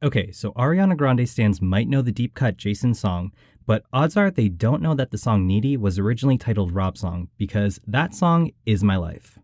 Okay, so Ariana Grande stans might know the deep cut Jason song, but odds are they don't know that the song Needy was originally titled Rob Song, because that song is my life.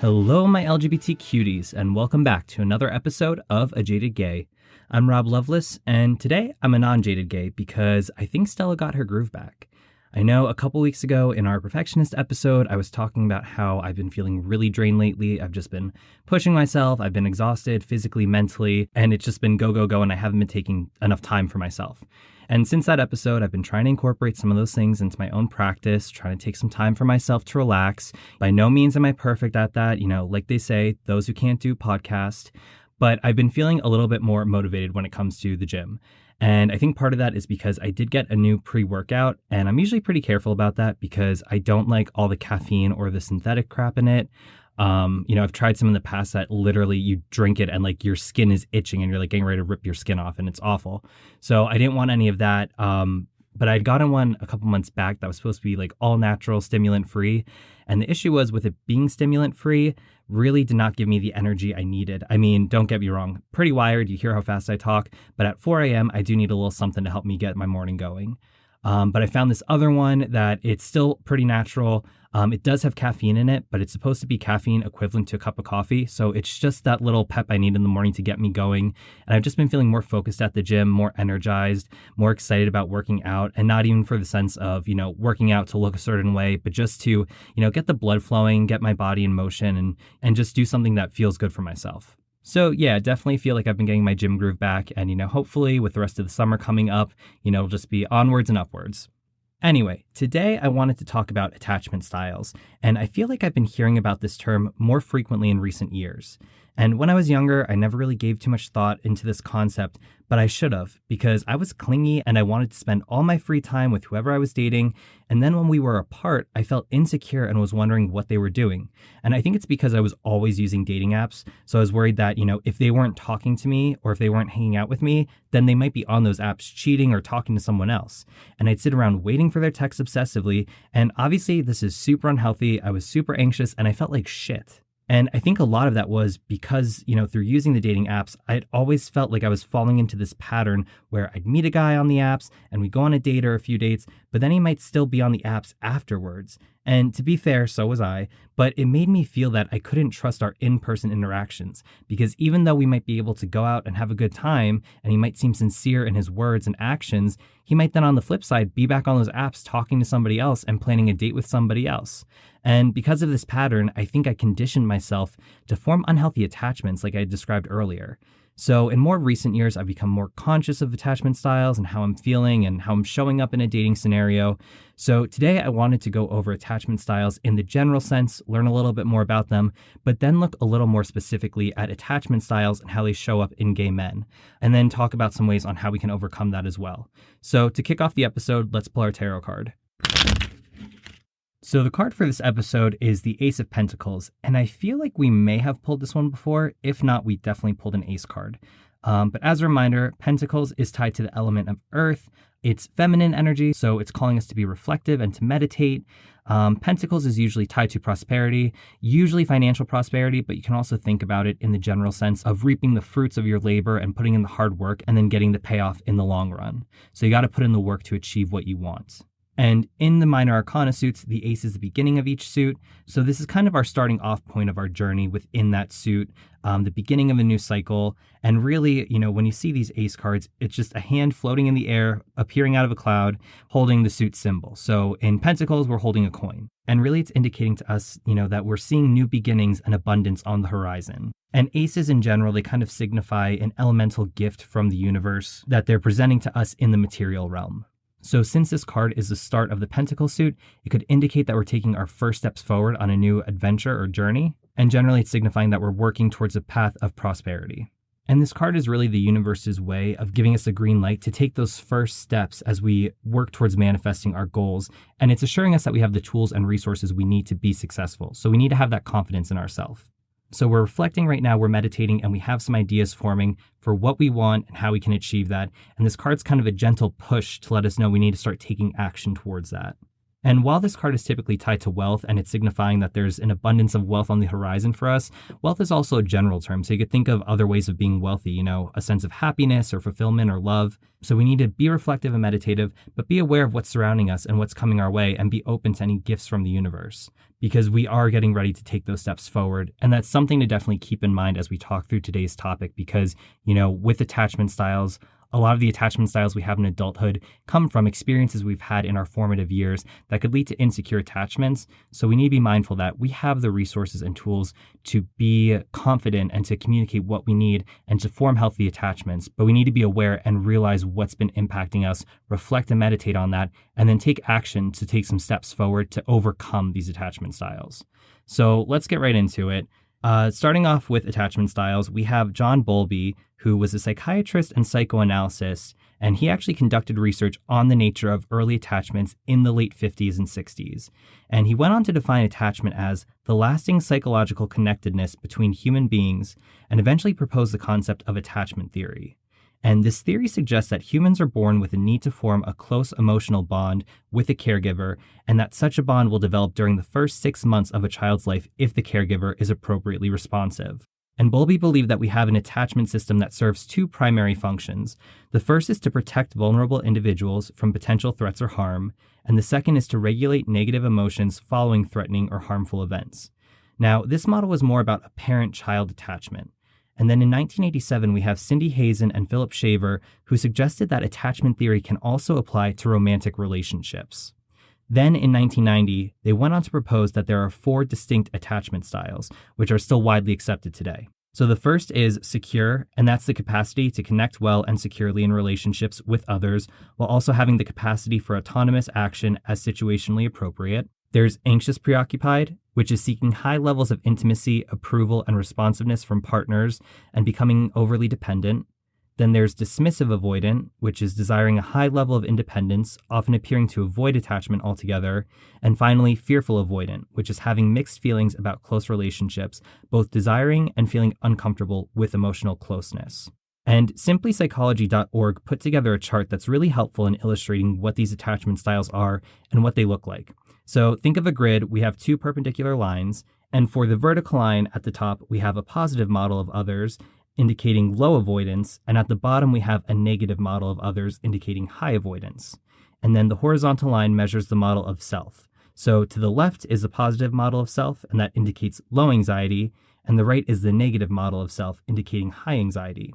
Hello, my LGBT cuties, and welcome back to another episode of A Jaded Gay. I'm Rob Lovelace, and today I'm a non-jaded gay because I think Stella got her groove back. I know a couple weeks ago in our Perfectionist episode, I was talking about how I've been feeling really drained lately. I've just been pushing myself. I've been exhausted physically, mentally, and it's just been go, go, go, and I haven't been taking enough time for myself. And since that episode, I've been trying to incorporate some of those things into my own practice, trying to take some time for myself to relax. By no means am I perfect at that. You know, like they say, those who can't do podcast. But I've been feeling a little bit more motivated when it comes to the gym. And I think part of that is because I did get a new pre-workout, and I'm usually pretty careful about that because I don't like all the caffeine or the synthetic crap in it. I've tried some in the past that literally you drink it and like your skin is itching and you're like getting ready to rip your skin off and it's awful. So I didn't want any of that. But I'd gotten one a couple months back that was supposed to be like all natural, stimulant free. And the issue was with it being stimulant free, really did not give me the energy I needed. I mean, don't get me wrong, pretty wired. You hear how fast I talk, but at 4 a.m. I do need a little something to help me get my morning going. But I found this other one that it's still pretty natural. It does have caffeine in it, but it's supposed to be caffeine equivalent to a cup of coffee. So it's just that little pep I need in the morning to get me going. And I've just been feeling more focused at the gym, more energized, more excited about working out. And not even for the sense of, working out to look a certain way, but just to, get the blood flowing, get my body in motion and just do something that feels good for myself. So yeah, definitely feel like I've been getting my gym groove back. And, hopefully with the rest of the summer coming up, it'll just be onwards and upwards. Anyway, today I wanted to talk about attachment styles, and I feel like I've been hearing about this term more frequently in recent years. And when I was younger, I never really gave too much thought into this concept, but I should have, because I was clingy and I wanted to spend all my free time with whoever I was dating. And then when we were apart, I felt insecure and was wondering what they were doing. And I think it's because I was always using dating apps. So I was worried that, if they weren't talking to me or if they weren't hanging out with me, then they might be on those apps cheating or talking to someone else. And I'd sit around waiting for their texts obsessively. And obviously this is super unhealthy. I was super anxious and I felt like shit. And I think a lot of that was because, through using the dating apps, I'd always felt like I was falling into this pattern where I'd meet a guy on the apps and we'd go on a date or a few dates, but then he might still be on the apps afterwards. And to be fair, so was I, but it made me feel that I couldn't trust our in-person interactions because even though we might be able to go out and have a good time and he might seem sincere in his words and actions, he might then on the flip side be back on those apps talking to somebody else and planning a date with somebody else. And because of this pattern, I think I conditioned myself to form unhealthy attachments like I described earlier. So in more recent years, I've become more conscious of attachment styles and how I'm feeling and how I'm showing up in a dating scenario. So today I wanted to go over attachment styles in the general sense, learn a little bit more about them, but then look a little more specifically at attachment styles and how they show up in gay men, and then talk about some ways on how we can overcome that as well. So to kick off the episode, let's pull our tarot card. So the card for this episode is the Ace of Pentacles, and I feel like we may have pulled this one before. If not, we definitely pulled an Ace card. But as a reminder, Pentacles is tied to the element of Earth. It's feminine energy, so it's calling us to be reflective and to meditate. Pentacles is usually tied to prosperity, usually financial prosperity, but you can also think about it in the general sense of reaping the fruits of your labor and putting in the hard work and then getting the payoff in the long run. So you got to put in the work to achieve what you want. And in the minor arcana suits, the ace is the beginning of each suit. So this is kind of our starting off point of our journey within that suit, the beginning of a new cycle. And really, when you see these ace cards, it's just a hand floating in the air, appearing out of a cloud, holding the suit symbol. So in Pentacles, we're holding a coin. And really, it's indicating to us, that we're seeing new beginnings and abundance on the horizon. And aces in general, they kind of signify an elemental gift from the universe that they're presenting to us in the material realm. So since this card is the start of the Pentacle suit, it could indicate that we're taking our first steps forward on a new adventure or journey. And generally, it's signifying that we're working towards a path of prosperity. And this card is really the universe's way of giving us a green light to take those first steps as we work towards manifesting our goals. And it's assuring us that we have the tools and resources we need to be successful. So we need to have that confidence in ourselves. So we're reflecting right now, we're meditating, and we have some ideas forming for what we want and how we can achieve that. And this card's kind of a gentle push to let us know we need to start taking action towards that. And while this card is typically tied to wealth and it's signifying that there's an abundance of wealth on the horizon for us, wealth is also a general term. So you could think of other ways of being wealthy, a sense of happiness or fulfillment or love. So we need to be reflective and meditative, but be aware of what's surrounding us and what's coming our way and be open to any gifts from the universe, because we are getting ready to take those steps forward. And that's something to definitely keep in mind as we talk through today's topic, because, with attachment styles, a lot of the attachment styles we have in adulthood come from experiences we've had in our formative years that could lead to insecure attachments. So we need to be mindful that we have the resources and tools to be confident and to communicate what we need and to form healthy attachments. But we need to be aware and realize what's been impacting us, reflect and meditate on that, and then take action to take some steps forward to overcome these attachment styles. So let's get right into it. Starting off with attachment styles, we have John Bowlby, who was a psychiatrist and psychoanalyst, and he actually conducted research on the nature of early attachments in the late 50s and 60s. And he went on to define attachment as the lasting psychological connectedness between human beings, and eventually proposed the concept of attachment theory. And this theory suggests that humans are born with a need to form a close emotional bond with a caregiver, and that such a bond will develop during the first 6 months of a child's life if the caregiver is appropriately responsive. And Bowlby believed that we have an attachment system that serves two primary functions. The first is to protect vulnerable individuals from potential threats or harm, and the second is to regulate negative emotions following threatening or harmful events. Now, this model was more about a parent-child attachment. And then in 1987, we have Cindy Hazen and Philip Shaver, who suggested that attachment theory can also apply to romantic relationships. Then in 1990, they went on to propose that there are 4 distinct attachment styles, which are still widely accepted today. So the first is secure, and that's the capacity to connect well and securely in relationships with others, while also having the capacity for autonomous action as situationally appropriate. There's anxious preoccupied, which is seeking high levels of intimacy, approval, and responsiveness from partners and becoming overly dependent. Then there's dismissive avoidant, which is desiring a high level of independence, often appearing to avoid attachment altogether. And finally, fearful avoidant, which is having mixed feelings about close relationships, both desiring and feeling uncomfortable with emotional closeness. And simplypsychology.org put together a chart that's really helpful in illustrating what these attachment styles are and what they look like. So think of a grid. We have 2 perpendicular lines, and for the vertical line at the top, we have a positive model of others, indicating low avoidance, and at the bottom we have a negative model of others, indicating high avoidance. And then the horizontal line measures the model of self. So to the left is the positive model of self, and that indicates low anxiety, and the right is the negative model of self, indicating high anxiety.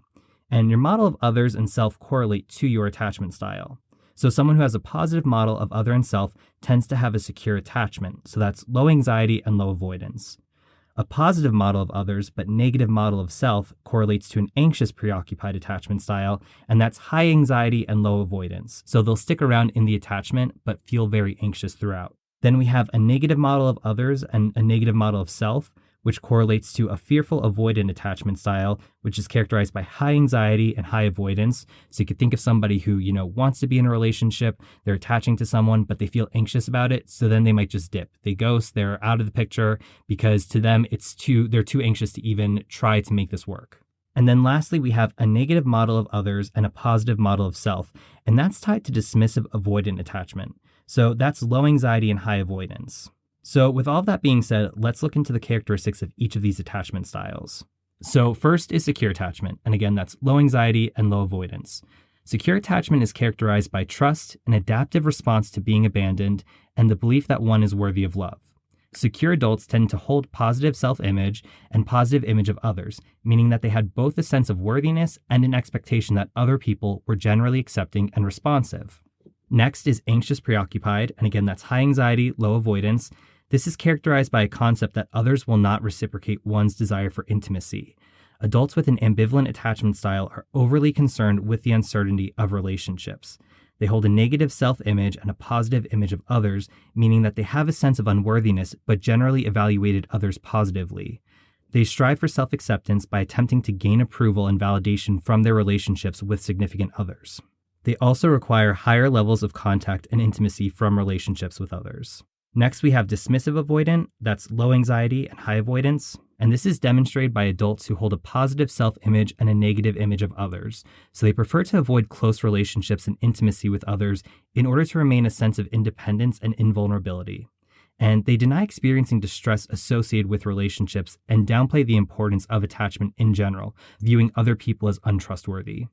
And your model of others and self correlate to your attachment style. So someone who has a positive model of other and self tends to have a secure attachment. So that's low anxiety and low avoidance. A positive model of others but negative model of self correlates to an anxious preoccupied attachment style, and that's high anxiety and low avoidance. So they'll stick around in the attachment but feel very anxious throughout. Then we have a negative model of others and a negative model of self, which correlates to a fearful avoidant attachment style, which is characterized by high anxiety and high avoidance. So you could think of somebody who, wants to be in a relationship, they're attaching to someone, but they feel anxious about it. So then they might just dip. They ghost, they're out of the picture because to them, they're too anxious to even try to make this work. And then lastly, we have a negative model of others and a positive model of self, and that's tied to dismissive avoidant attachment. So that's low anxiety and high avoidance. So with all of that being said, let's look into the characteristics of each of these attachment styles. So first is secure attachment. And again, that's low anxiety and low avoidance. Secure attachment is characterized by trust, an adaptive response to being abandoned, and the belief that one is worthy of love. Secure adults tend to hold positive self-image and positive image of others, meaning that they had both a sense of worthiness and an expectation that other people were generally accepting and responsive. Next is anxious preoccupied, and again, that's high anxiety, low avoidance. This is characterized by a concept that others will not reciprocate one's desire for intimacy. Adults with an ambivalent attachment style are overly concerned with the uncertainty of relationships. They hold a negative self-image and a positive image of others, meaning that they have a sense of unworthiness, but generally evaluated others positively. They strive for self-acceptance by attempting to gain approval and validation from their relationships with significant others. They also require higher levels of contact and intimacy from relationships with others. Next, we have dismissive avoidant, that's low anxiety and high avoidance. And this is demonstrated by adults who hold a positive self-image and a negative image of others. So they prefer to avoid close relationships and intimacy with others in order to remain a sense of independence and invulnerability. And they deny experiencing distress associated with relationships and downplay the importance of attachment in general, viewing other people as untrustworthy.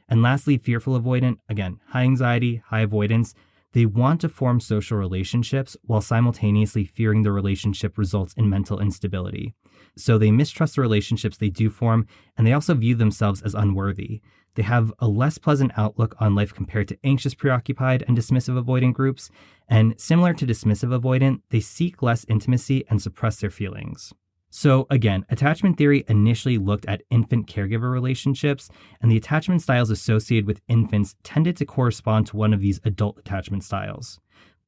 And lastly, fearful avoidant, again, high anxiety, high avoidance. They want to form social relationships while simultaneously fearing the relationship results in mental instability. So they mistrust the relationships they do form, and they also view themselves as unworthy. They have a less pleasant outlook on life compared to anxious, preoccupied, and dismissive avoidant groups. And similar to dismissive avoidant, they seek less intimacy and suppress their feelings. So again, attachment theory initially looked at infant caregiver relationships, and the attachment styles associated with infants tended to correspond to one of these adult attachment styles.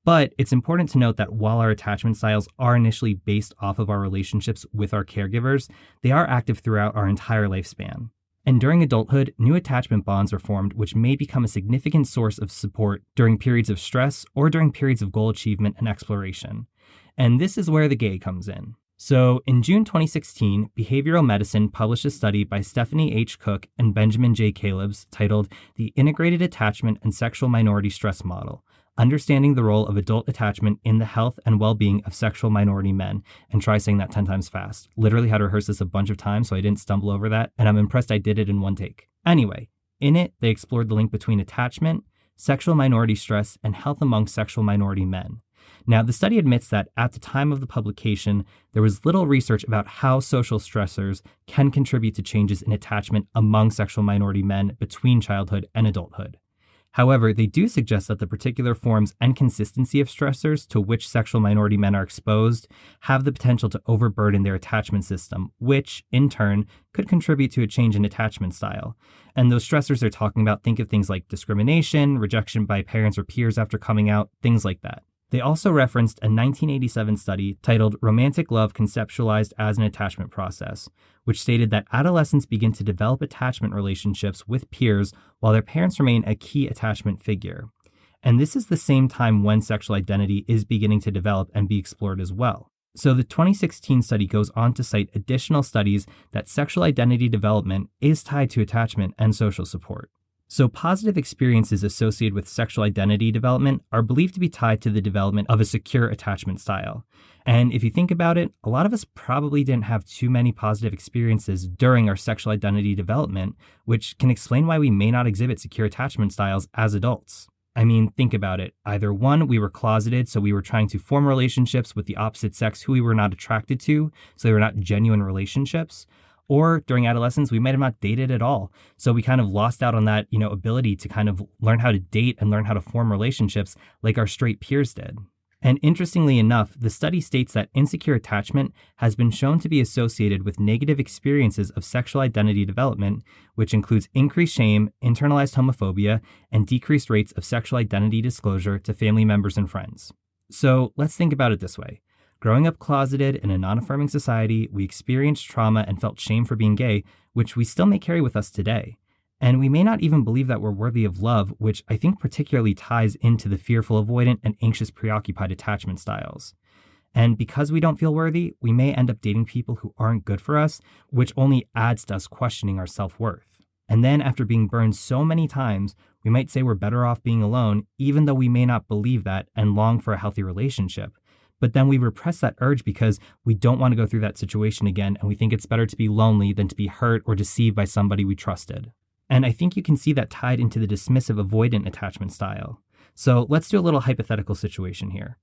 But it's important to note that while our attachment styles are initially based off of our relationships with our caregivers, they are active throughout our entire lifespan. And during adulthood, new attachment bonds are formed, which may become a significant source of support during periods of stress or during periods of goal achievement and exploration. And this is where the gay comes in. So in June 2016, Behavioral Medicine published a study by Stephanie H. Cook and Benjamin J. Calebs titled The Integrated Attachment and Sexual Minority Stress Model, Understanding the Role of Adult Attachment in the Health and Well-Being of Sexual Minority Men. And try saying that 10 times fast. Literally had to rehearse this a bunch of times so I didn't stumble over that, and I'm impressed I did it in one take. Anyway, in it, they explored the link between attachment, sexual minority stress, and health among sexual minority men. Now, the study admits that at the time of the publication, there was little research about how social stressors can contribute to changes in attachment among sexual minority men between childhood and adulthood. However, they do suggest that the particular forms and consistency of stressors to which sexual minority men are exposed have the potential to overburden their attachment system, which, in turn, could contribute to a change in attachment style. And those stressors they're talking about, think of things like discrimination, rejection by parents or peers after coming out, things like that. They also referenced a 1987 study titled Romantic Love Conceptualized as an Attachment Process, which stated that adolescents begin to develop attachment relationships with peers while their parents remain a key attachment figure. And this is the same time when sexual identity is beginning to develop and be explored as well. So the 2016 study goes on to cite additional studies that sexual identity development is tied to attachment and social support. So positive experiences associated with sexual identity development are believed to be tied to the development of a secure attachment style. And if you think about it, a lot of us probably didn't have too many positive experiences during our sexual identity development, which can explain why we may not exhibit secure attachment styles as adults. I mean, think about it. Either one, we were closeted, so we were trying to form relationships with the opposite sex who we were not attracted to, so they were not genuine relationships. Or during adolescence, we might have not dated at all. So we kind of lost out on that, ability to kind of learn how to date and learn how to form relationships like our straight peers did. And interestingly enough, the study states that insecure attachment has been shown to be associated with negative experiences of sexual identity development, which includes increased shame, internalized homophobia, and decreased rates of sexual identity disclosure to family members and friends. So let's think about it this way. Growing up closeted in a non-affirming society, we experienced trauma and felt shame for being gay, which we still may carry with us today. And we may not even believe that we're worthy of love, which I think particularly ties into the fearful avoidant and anxious preoccupied attachment styles. And because we don't feel worthy, we may end up dating people who aren't good for us, which only adds to us questioning our self-worth. And then after being burned so many times, we might say we're better off being alone, even though we may not believe that and long for a healthy relationship. But then we repress that urge because we don't want to go through that situation again, and we think it's better to be lonely than to be hurt or deceived by somebody we trusted. And I think you can see that tied into the dismissive avoidant attachment style. So let's do a little hypothetical situation here.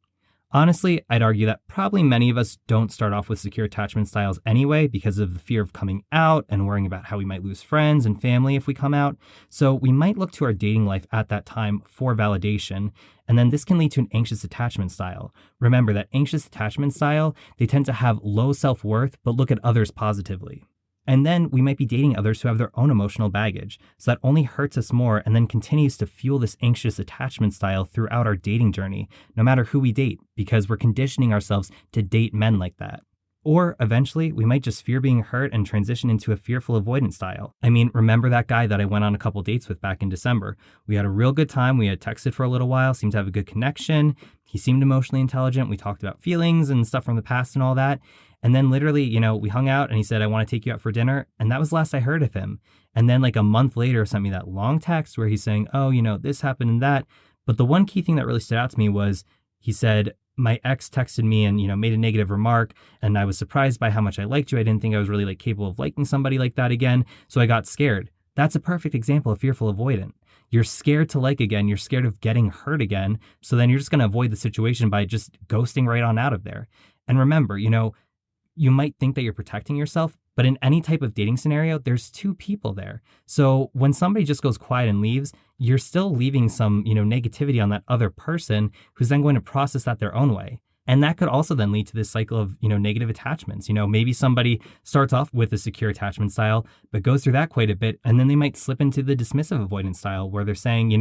Honestly, I'd argue that probably many of us don't start off with secure attachment styles anyway because of the fear of coming out and worrying about how we might lose friends and family if we come out. So we might look to our dating life at that time for validation, and then this can lead to an anxious attachment style. Remember that anxious attachment style, they tend to have low self-worth but look at others positively. And then we might be dating others who have their own emotional baggage. So that only hurts us more and then continues to fuel this anxious attachment style throughout our dating journey, no matter who we date, because we're conditioning ourselves to date men like that. Or eventually, we might just fear being hurt and transition into a fearful avoidance style. I mean, remember that guy that I went on a couple dates with back in December? We had a real good time. We had texted for a little while, seemed to have a good connection. He seemed emotionally intelligent. We talked about feelings and stuff from the past and all that. And then literally, we hung out and he said, I want to take you out for dinner. And that was the last I heard of him. And then like a month later, sent me that long text where he's saying, oh, this happened and that. But the one key thing that really stood out to me was he said, my ex texted me and, made a negative remark, and I was surprised by how much I liked you. I didn't think I was really capable of liking somebody like that again. So I got scared. That's a perfect example of fearful avoidant. You're scared to like again. You're scared of getting hurt again. So then you're just going to avoid the situation by just ghosting right on out of there. And remember, you might think that you're protecting yourself, but in any type of dating scenario, there's two people there. So when somebody just goes quiet and leaves, you're still leaving some, negativity on that other person who's then going to process that their own way. And that could also then lead to this cycle of, negative attachments. Maybe somebody starts off with a secure attachment style, but goes through that quite a bit. And then they might slip into the dismissive avoidance style where they're saying,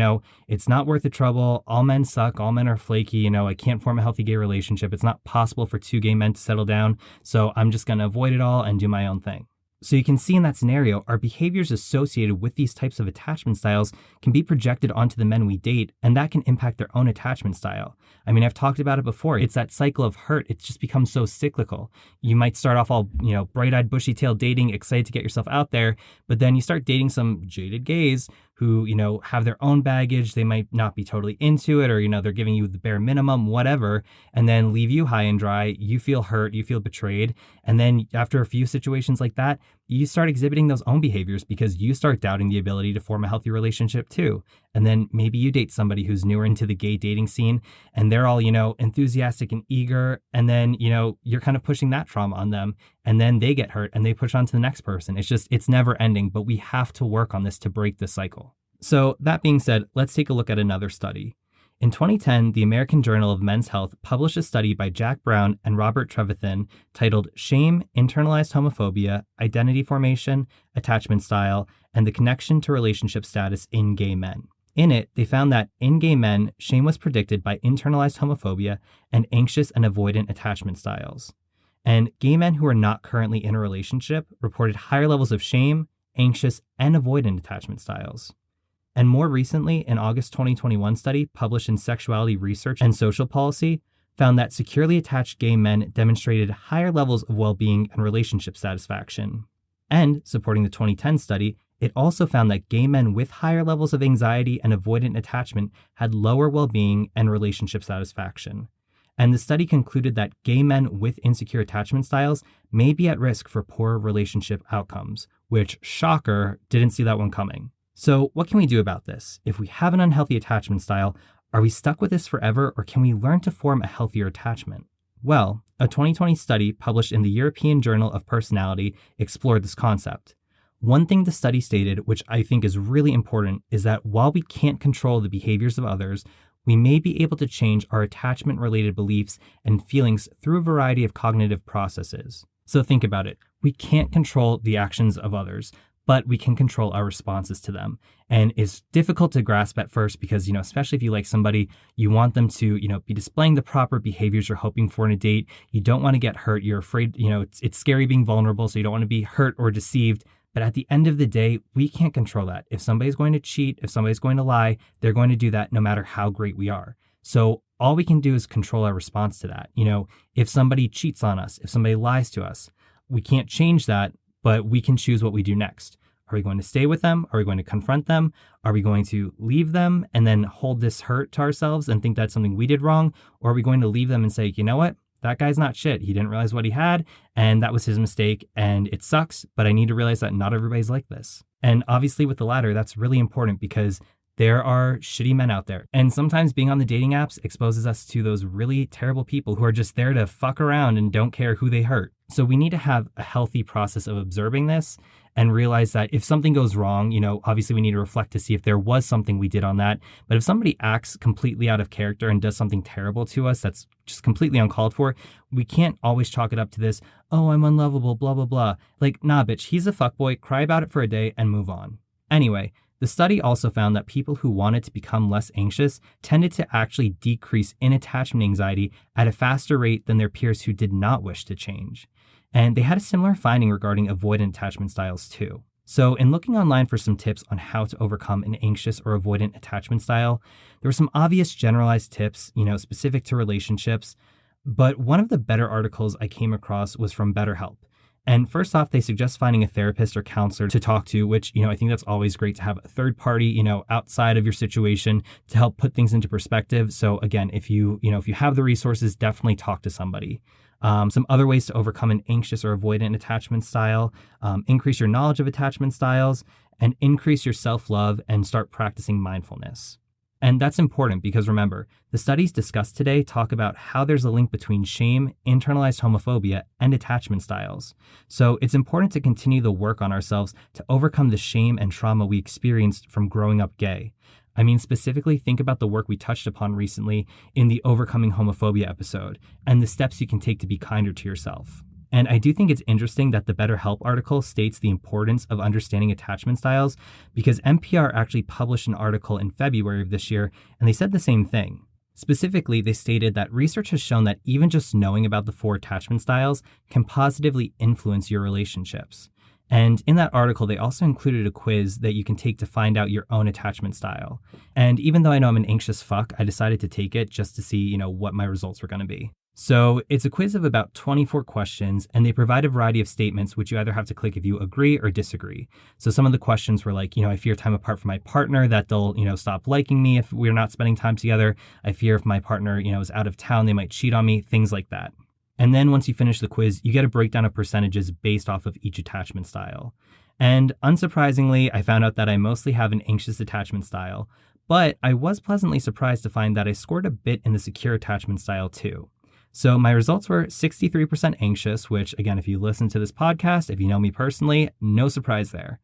it's not worth the trouble. All men suck. All men are flaky. I can't form a healthy gay relationship. It's not possible for two gay men to settle down. So I'm just going to avoid it all and do my own thing. So you can see in that scenario, our behaviors associated with these types of attachment styles can be projected onto the men we date, and that can impact their own attachment style. I mean, I've talked about it before. It's that cycle of hurt. It's just become so cyclical. You might start off all, bright-eyed, bushy-tailed dating, excited to get yourself out there, but then you start dating some jaded gays who, have their own baggage. They might not be totally into it, or, they're giving you the bare minimum, whatever, and then leave you high and dry. You feel hurt, you feel betrayed. And then after a few situations like that, you start exhibiting those own behaviors because you start doubting the ability to form a healthy relationship too. And then maybe you date somebody who's newer into the gay dating scene and they're all, enthusiastic and eager. And then, you're kind of pushing that trauma on them, and then they get hurt and they push on to the next person. It's never ending, but we have to work on this to break the cycle. So that being said, let's take a look at another study. In 2010, the American Journal of Men's Health published a study by Jack Brown and Robert Trevethan titled Shame, Internalized Homophobia, Identity Formation, Attachment Style, and the Connection to Relationship Status in Gay Men. In it, they found that in gay men, shame was predicted by internalized homophobia and anxious and avoidant attachment styles. And gay men who are not currently in a relationship reported higher levels of shame, anxious, and avoidant attachment styles. And more recently, an August 2021 study published in Sexuality Research and Social Policy found that securely attached gay men demonstrated higher levels of well-being and relationship satisfaction. And, supporting the 2010 study, it also found that gay men with higher levels of anxiety and avoidant attachment had lower well-being and relationship satisfaction. And the study concluded that gay men with insecure attachment styles may be at risk for poor relationship outcomes, which, shocker, didn't see that one coming. So what can we do about this? If we have an unhealthy attachment style, are we stuck with this forever, or can we learn to form a healthier attachment? Well, a 2020 study published in the European Journal of Personality explored this concept. One thing the study stated, which I think is really important, is that while we can't control the behaviors of others, we may be able to change our attachment-related beliefs and feelings through a variety of cognitive processes. So think about it. We can't control the actions of others, but we can control our responses to them. And it's difficult to grasp at first because, especially if you like somebody, you want them to, be displaying the proper behaviors you're hoping for in a date. You don't want to get hurt. You're afraid, it's scary being vulnerable, so you don't want to be hurt or deceived. But at the end of the day, we can't control that. If somebody's going to cheat, if somebody's going to lie, they're going to do that no matter how great we are. So all we can do is control our response to that. If somebody cheats on us, if somebody lies to us, we can't change that, but we can choose what we do next. Are we going to stay with them? Are we going to confront them? Are we going to leave them and then hold this hurt to ourselves and think that's something we did wrong? Or are we going to leave them and say, you know what? That guy's not shit. He didn't realize what he had, and that was his mistake, and it sucks, but I need to realize that not everybody's like this. And obviously with the latter, that's really important because there are shitty men out there. And sometimes being on the dating apps exposes us to those really terrible people who are just there to fuck around and don't care who they hurt. So we need to have a healthy process of observing this and realize that if something goes wrong, obviously we need to reflect to see if there was something we did on that. But if somebody acts completely out of character and does something terrible to us that's just completely uncalled for, we can't always chalk it up to this, oh, I'm unlovable, blah, blah, blah. Like, nah, bitch, he's a fuckboy, cry about it for a day and move on. Anyway, the study also found that people who wanted to become less anxious tended to actually decrease in attachment anxiety at a faster rate than their peers who did not wish to change. And they had a similar finding regarding avoidant attachment styles too. So in looking online for some tips on how to overcome an anxious or avoidant attachment style, there were some obvious generalized tips, specific to relationships. But one of the better articles I came across was from BetterHelp. And first off, they suggest finding a therapist or counselor to talk to, which, I think that's always great to have a third party, outside of your situation to help put things into perspective. So again, if you have the resources, definitely talk to somebody. Some other ways to overcome an anxious or avoidant attachment style, increase your knowledge of attachment styles, and increase your self-love and start practicing mindfulness. And that's important because remember, the studies discussed today talk about how there's a link between shame, internalized homophobia, and attachment styles. So it's important to continue the work on ourselves to overcome the shame and trauma we experienced from growing up gay. I mean, specifically think about the work we touched upon recently in the Overcoming Homophobia episode and the steps you can take to be kinder to yourself. And I do think it's interesting that the BetterHelp article states the importance of understanding attachment styles because NPR actually published an article in February of this year, and they said the same thing. Specifically, they stated that research has shown that even just knowing about the 4 attachment styles can positively influence your relationships. And in that article, they also included a quiz that you can take to find out your own attachment style. And even though I know I'm an anxious fuck, I decided to take it just to see, what my results were going to be. So it's a quiz of about 24 questions, and they provide a variety of statements, which you either have to click if you agree or disagree. So some of the questions were like, I fear time apart from my partner, that they'll, stop liking me if we're not spending time together. I fear if my partner, is out of town, they might cheat on me, things like that. And then once you finish the quiz, you get a breakdown of percentages based off of each attachment style. And unsurprisingly, I found out that I mostly have an anxious attachment style, but I was pleasantly surprised to find that I scored a bit in the secure attachment style too. So my results were 63% anxious, which again, if you listen to this podcast, if you know me personally, no surprise there.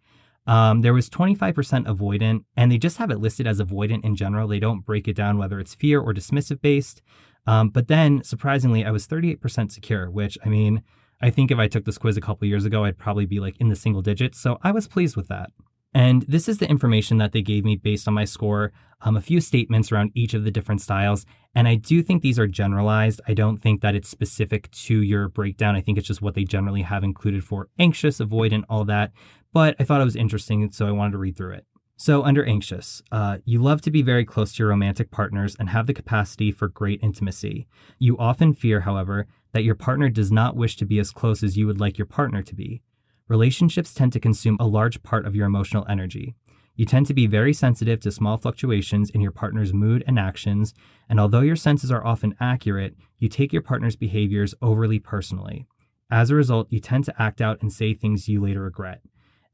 There was 25% avoidant, and they just have it listed as avoidant in general. They don't break it down whether it's fear or dismissive based. But then surprisingly, I was 38% secure, which I think if I took this quiz a couple years ago, I'd probably be like in the single digits. So I was pleased with that. And this is the information that they gave me based on my score, a few statements around each of the different styles. And I do think these are generalized. I don't think that it's specific to your breakdown. I think it's just what they generally have included for anxious, avoidant, all that. But I thought it was interesting, so I wanted to read through it. So under anxious, you love to be very close to your romantic partners and have the capacity for great intimacy. You often fear, however, that your partner does not wish to be as close as you would like your partner to be. Relationships tend to consume a large part of your emotional energy. You tend to be very sensitive to small fluctuations in your partner's mood and actions, and although your senses are often accurate, you take your partner's behaviors overly personally. As a result, you tend to act out and say things you later regret.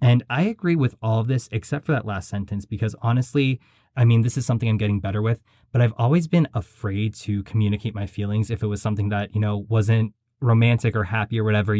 And I agree with all of this except for that last sentence because honestly, this is something I'm getting better with, but I've always been afraid to communicate my feelings if it was something that, wasn't romantic or happy or whatever.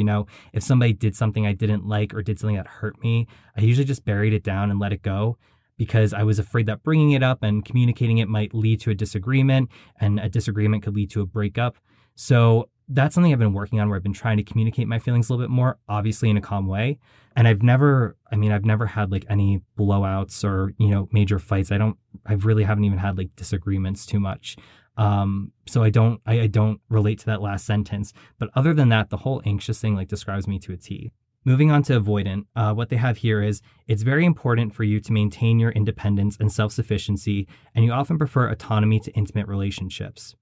If somebody did something I didn't like or did something that hurt me, I usually just buried it down and let it go because I was afraid that bringing it up and communicating it might lead to a disagreement, and a disagreement could lead to a breakup. So that's something I've been working on where I've been trying to communicate my feelings a little bit more, obviously in a calm way. And I've never had like any blowouts or, major fights. I really haven't even had like disagreements too much. So I don't relate to that last sentence. But other than that, the whole anxious thing like describes me to a T. Moving on to avoidant, what they have here is it's very important for you to maintain your independence and self-sufficiency, and you often prefer autonomy to intimate relationships.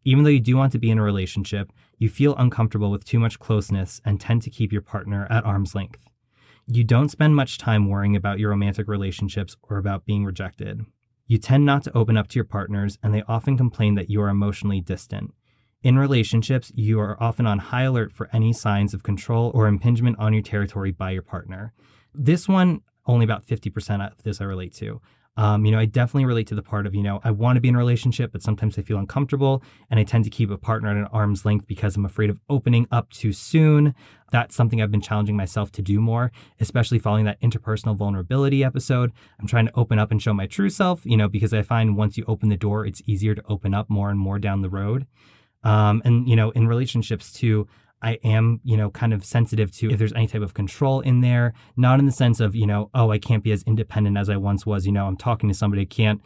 Even though you do want to be in a relationship, you feel uncomfortable with too much closeness and tend to keep your partner at arm's length. You don't spend much time worrying about your romantic relationships or about being rejected. You tend not to open up to your partners, and they often complain that you are emotionally distant. In relationships, you are often on high alert for any signs of control or impingement on your territory by your partner. This one, only about 50% of this I relate to. I definitely relate to the part of, I want to be in a relationship, but sometimes I feel uncomfortable and I tend to keep a partner at an arm's length because I'm afraid of opening up too soon. That's something I've been challenging myself to do more, especially following that interpersonal vulnerability episode. I'm trying to open up and show my true self, because I find once you open the door, it's easier to open up more and more down the road. In relationships too, I am, kind of sensitive to if there's any type of control in there, not in the sense of, oh, I can't be as independent as I once was. I'm talking to somebody, I can't,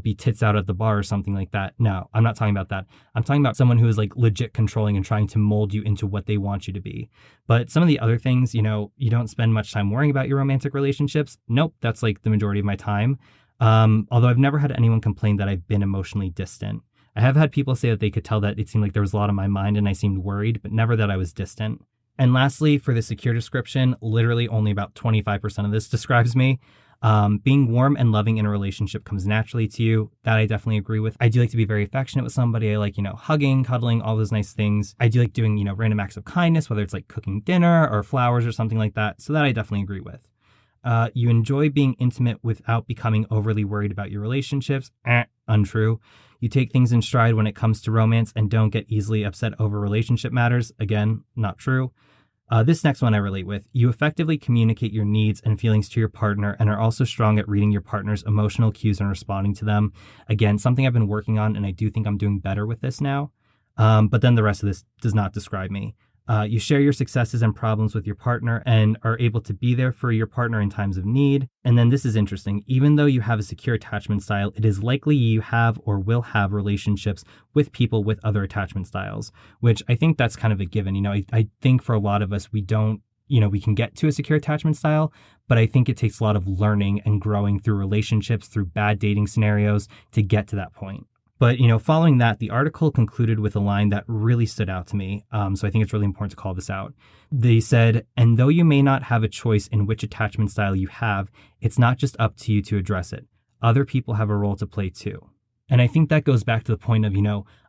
be tits out at the bar or something like that. No, I'm not talking about that. I'm talking about someone who is like legit controlling and trying to mold you into what they want you to be. But some of the other things, you don't spend much time worrying about your romantic relationships. Nope, that's like the majority of my time. Although I've never had anyone complain that I've been emotionally distant. I have had people say that they could tell that it seemed like there was a lot on my mind and I seemed worried, but never that I was distant. And lastly, for the secure description, literally only about 25% of this describes me. Being warm and loving in a relationship comes naturally to you. That I definitely agree with. I do like to be very affectionate with somebody. I like, hugging, cuddling, all those nice things. I do like doing, random acts of kindness, whether it's like cooking dinner or flowers or something like that. So that I definitely agree with. You enjoy being intimate without becoming overly worried about your relationships. Untrue. You take things in stride when it comes to romance and don't get easily upset over relationship matters. Again, not true. This next one I relate with. You effectively communicate your needs and feelings to your partner and are also strong at reading your partner's emotional cues and responding to them. Again, something I've been working on, and I do think I'm doing better with this now. But then the rest of this does not describe me. You share your successes and problems with your partner and are able to be there for your partner in times of need. And then this is interesting. Even though you have a secure attachment style, it is likely you have or will have relationships with people with other attachment styles, which I think that's kind of a given. I think for a lot of us, we don't, we can get to a secure attachment style, but I think it takes a lot of learning and growing through relationships, through bad dating scenarios to get to that point. But, following that, the article concluded with a line that really stood out to me. So I think it's really important to call this out. They said, and though you may not have a choice in which attachment style you have, it's not just up to you to address it. Other people have a role to play too. And I think that goes back to the point of,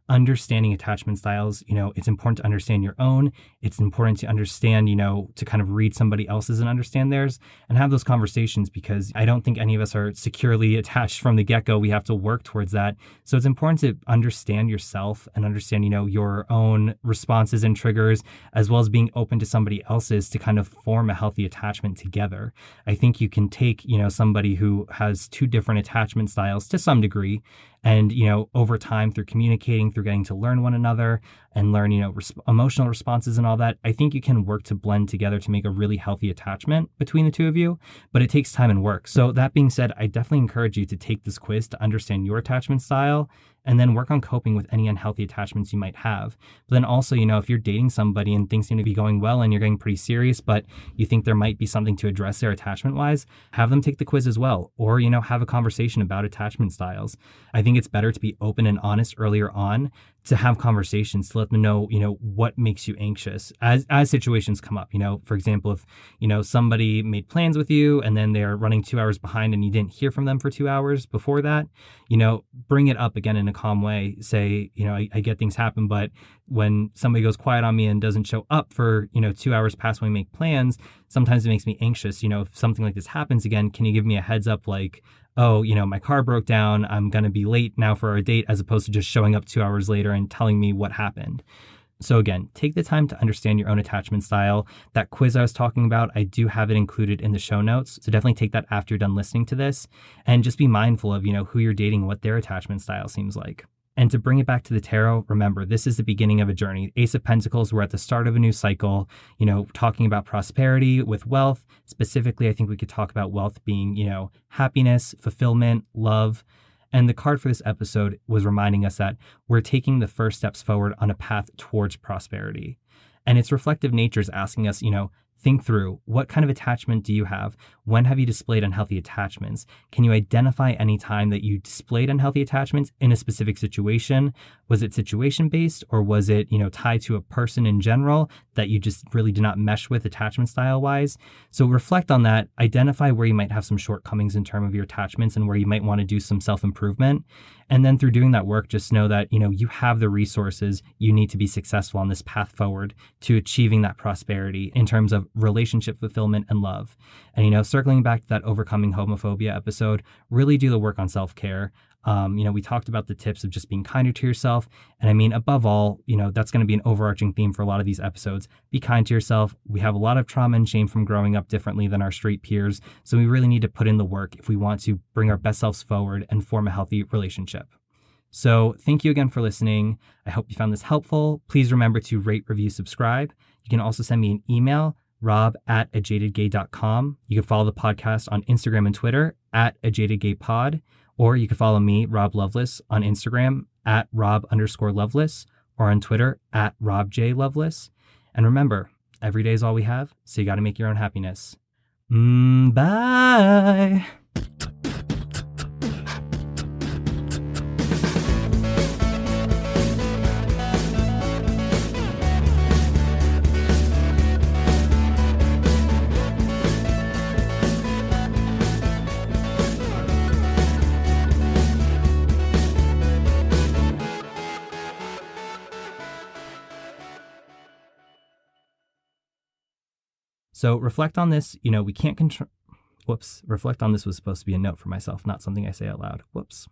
understanding attachment styles. It's important to understand your own. It's important to understand, to kind of read somebody else's and understand theirs and have those conversations, because I don't think any of us are securely attached from the get-go. We have to work towards that. So it's important to understand yourself and understand, your own responses and triggers, as well as being open to somebody else's to kind of form a healthy attachment together. I think you can take, somebody who has two different attachment styles to some degree, and, over time, through communicating, through getting to learn one another and learn, emotional responses and all that, I think you can work to blend together to make a really healthy attachment between the two of you, but it takes time and work. So that being said, I definitely encourage you to take this quiz to understand your attachment style and then work on coping with any unhealthy attachments you might have. But then also, if you're dating somebody and things seem to be going well and you're getting pretty serious, but you think there might be something to address there attachment-wise, have them take the quiz as well, or, have a conversation about attachment styles. I think it's better to be open and honest earlier on, to have conversations, to let them know, what makes you anxious as situations come up. For example, if, somebody made plans with you and then they're running 2 hours behind and you didn't hear from them for 2 hours before that, bring it up again in a calm way. Say, I get things happen, but when somebody goes quiet on me and doesn't show up for, 2 hours past when we make plans, sometimes it makes me anxious. If something like this happens again, can you give me a heads up, like, oh, my car broke down, I'm going to be late now for our date, as opposed to just showing up 2 hours later and telling me what happened. So again, take the time to understand your own attachment style. That quiz I was talking about, I do have it included in the show notes. So definitely take that after you're done listening to this, and just be mindful of, who you're dating, what their attachment style seems like. And to bring it back to the tarot, remember, this is the beginning of a journey. Ace of Pentacles, we're at the start of a new cycle, talking about prosperity with wealth. Specifically, I think we could talk about wealth being, happiness, fulfillment, love. And the card for this episode was reminding us that we're taking the first steps forward on a path towards prosperity. And its reflective nature is asking us, think through, what kind of attachment do you have? When have you displayed unhealthy attachments? Can you identify any time that you displayed unhealthy attachments in a specific situation? Was it situation-based, or was it, tied to a person in general that you just really did not mesh with attachment style-wise? So reflect on that, identify where you might have some shortcomings in terms of your attachments and where you might want to do some self-improvement. And then through doing that work, just know that, you have the resources you need to be successful on this path forward to achieving that prosperity in terms of relationship fulfillment and love. And, circling back to that overcoming homophobia episode, really do the work on self-care. We talked about the tips of just being kinder to yourself. And above all, that's going to be an overarching theme for a lot of these episodes. Be kind to yourself. We have a lot of trauma and shame from growing up differently than our straight peers. So we really need to put in the work if we want to bring our best selves forward and form a healthy relationship. So thank you again for listening. I hope you found this helpful. Please remember to rate, review, subscribe. You can also send me an email, rob@ajadedgay.com. You can follow the podcast on Instagram and Twitter @ajadedgaypod, or you can follow me, Rob Lovelace, on Instagram @Rob_Lovelace, or on Twitter @RobJLovelace. And remember, every day is all we have, so you got to make your own happiness. Bye. So reflect on this. We can't control. Whoops. Reflect on this was supposed to be a note for myself, not something I say out loud. Whoops.